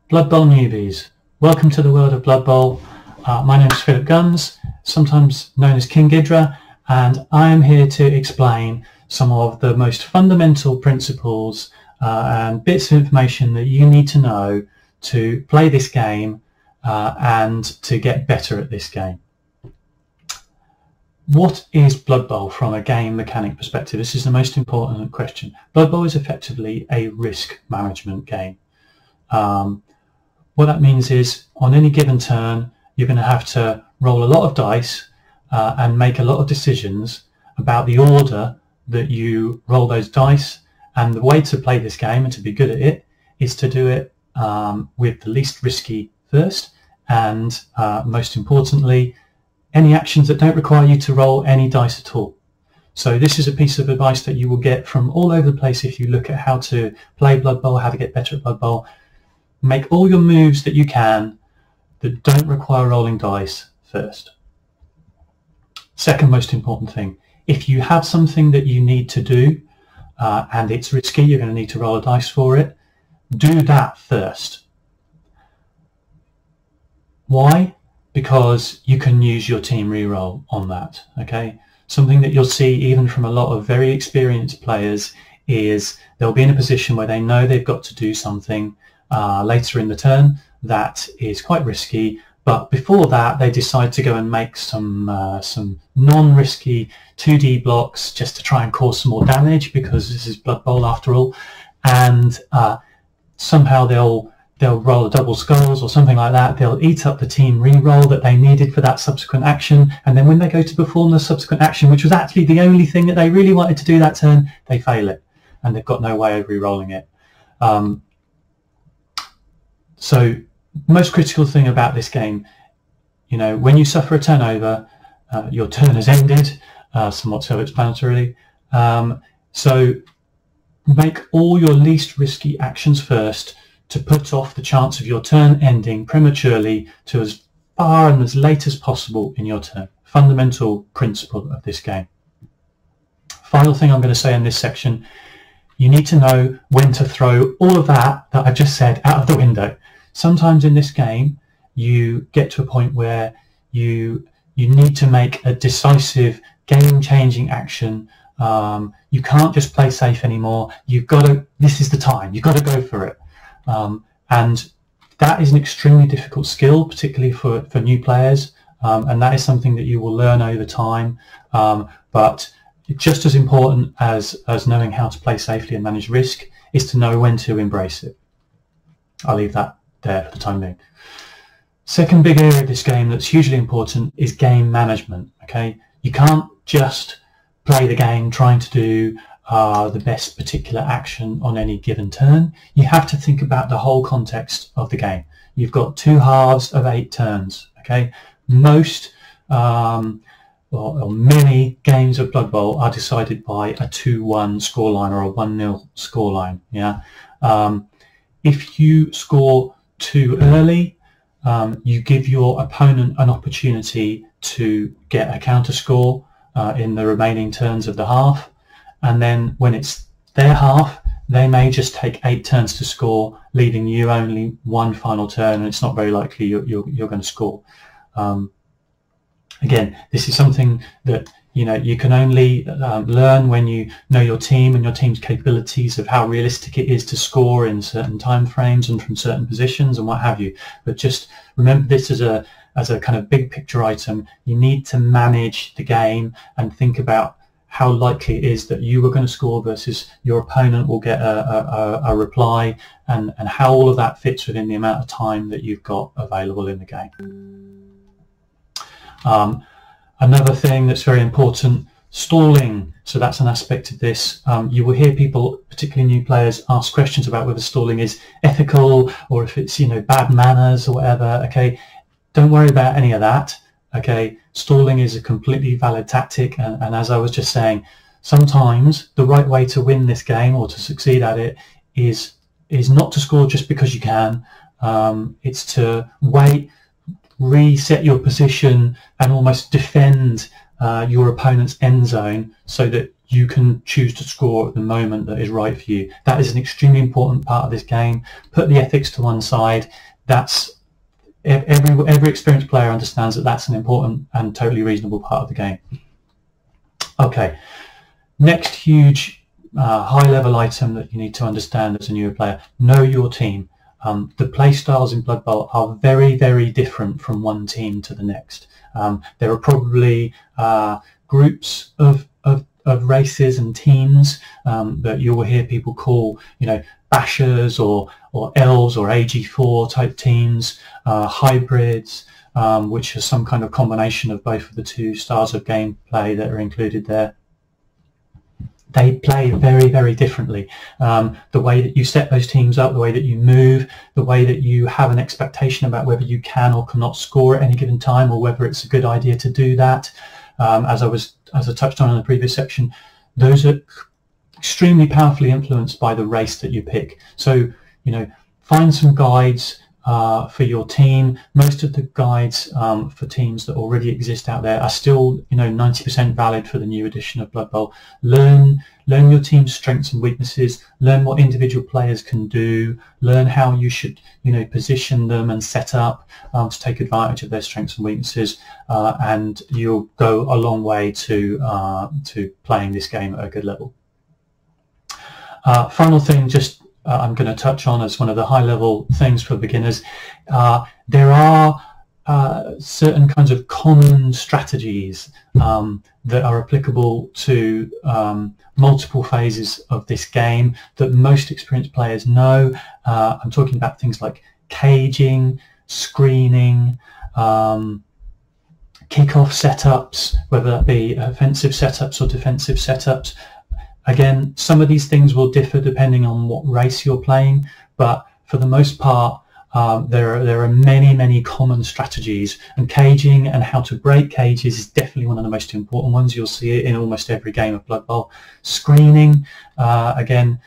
Blood Bowl newbies, welcome to the world of Blood Bowl. My name is Philip Guns, sometimes known as King Ghidra, and I am here to explain some of the most fundamental principles and bits of information that you need to know to play this game and to get better at this game. What is Blood Bowl from a game mechanic perspective? This is the most important question. Blood Bowl is effectively a risk management game. What that means is on any given turn you're going to have to roll a lot of dice and make a lot of decisions about the order that you roll those dice, and the way to play this game and to be good at it is to do it with the least risky first, and most importantly any actions that don't require you to roll any dice at all. So this is a piece of advice that you will get from all over the place if you look at how to play Blood Bowl, how to get better at Blood Bowl. Make all your moves that you can that don't require rolling dice first. Second most important thing, if you have something that you need to do and it's risky, you're going to need to roll a dice for it, do that first. Why? Because you can use your team reroll on that. Okay, something that you'll see even from a lot of very experienced players is they'll be in a position where they know they've got to do something later in the turn that is quite risky, but before that they decide to go and make some non-risky 2D blocks just to try and cause some more damage, because this is Blood Bowl after all, and somehow they'll roll a double skulls or something like that. They'll eat up the team re-roll that they needed for that subsequent action, and then when they go to perform the subsequent action, which was actually the only thing that they really wanted to do that turn, they fail it and they've got no way of re-rolling it. So most critical thing about this game, you know, when you suffer a turnover, your turn has ended, somewhat self-explanatorily. So make all your least risky actions first to put off the chance of your turn ending prematurely to as far and as late as possible in your turn. Fundamental principle of this game. Final thing I'm going to say in this section, you need to know when to throw all of that I've just said out of the window. Sometimes in this game you get to a point where you need to make a decisive game-changing action. You can't just play safe anymore. You've got to, this is the time, you've got to go for it. And that is an extremely difficult skill, particularly for new players, and that is something that you will learn over time. But just as important as knowing how to play safely and manage risk is to know when to embrace it. I'll leave that there for the time being. Second big area of this game that's hugely important is game management. Okay, you can't just play the game trying to do the best particular action on any given turn. You have to think about the whole context of the game. You've got 2 halves of 8 turns. Okay, most or many games of Blood Bowl are decided by a 2-1 scoreline or a 1-0 scoreline. Yeah, if you score too early, you give your opponent an opportunity to get a counter score in the remaining turns of the half, and then when it's their half they may just take 8 turns to score, leaving you only 1 final turn, and it's not very likely you're going to score. Again, this is something that you can only learn when you know your team and your team's capabilities of how realistic it is to score in certain time frames and from certain positions and what have you. But just remember this as a kind of big picture item. You need to manage the game and think about how likely it is that you are going to score versus your opponent will get a reply, and how all of that fits within the amount of time that you've got available in the game. Another thing that's very important, stalling. So that's an aspect of this. You will hear people, particularly new players, ask questions about whether stalling is ethical or if it's bad manners or whatever. Okay, don't worry about any of that. Okay, stalling is a completely valid tactic, and as I was just saying, sometimes the right way to win this game or to succeed at it is not to score just because you can. It's to wait, reset your position and almost defend your opponent's end zone so that you can choose to score at the moment that is right for you. That is an extremely important part of this game. Put the ethics to one side. That's every experienced player understands that that's an important and totally reasonable part of the game. Okay, next huge high-level item that you need to understand as a newer player: know your team. The play styles in Blood Bowl are very, very different from one team to the next. There are probably groups of races and teams that you will hear people call, bashers or elves or AG4 type teams, hybrids, which is some kind of combination of both of the two styles of gameplay that are included there. They play very, very differently. The way that you set those teams up, the way that you move, the way that you have an expectation about whether you can or cannot score at any given time, or whether it's a good idea to do that. As I touched on in the previous section, those are extremely powerfully influenced by the race that you pick. So, find some guides for your team. Most of the guides for teams that already exist out there are still 90% valid for the new edition of Blood Bowl. Learn your team's strengths and weaknesses, learn what individual players can do, learn how you should position them and set up to take advantage of their strengths and weaknesses, and you'll go a long way to playing this game at a good level. Final thing, I'm going to touch on as one of the high-level things for beginners. There are certain kinds of common strategies that are applicable to multiple phases of this game that most experienced players know. I'm talking about things like caging, screening, kick-off setups, whether that be offensive setups or defensive setups. Again, some of these things will differ depending on what race you're playing, but for the most part, there are many, many common strategies, and caging and how to break cages is definitely one of the most important ones. You'll see it in almost every game of Blood Bowl. Screening, again,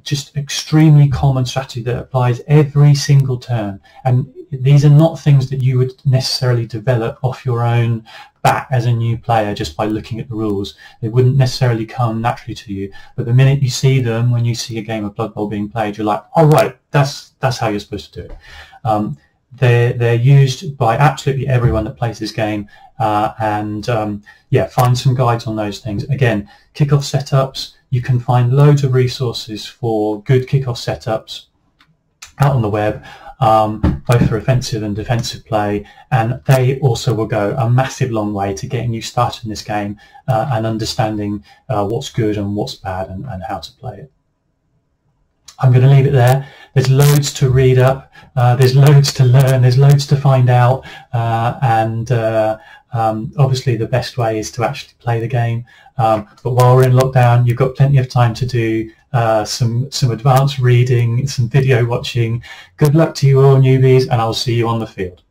just extremely common strategy that applies every single turn, and these are not things that you would necessarily develop off your own bat as a new player just by looking at the rules. They wouldn't necessarily come naturally to you, but the minute you see them, when you see a game of Blood Bowl being played, you're like, oh right, that's how you're supposed to do it. They're used by absolutely everyone that plays this game, and yeah, find some guides on those things. Again, kickoff setups, you can find loads of resources for good kickoff setups out on the web, both for offensive and defensive play, and they also will go a massive long way to getting you started in this game and understanding what's good and what's bad and how to play it. I'm going to leave it there. There's loads to read up, there's loads to learn, there's loads to find out, and obviously the best way is to actually play the game. But while we're in lockdown, you've got plenty of time to do some advanced reading, some video watching. Good luck to you all, newbies, and I'll see you on the field.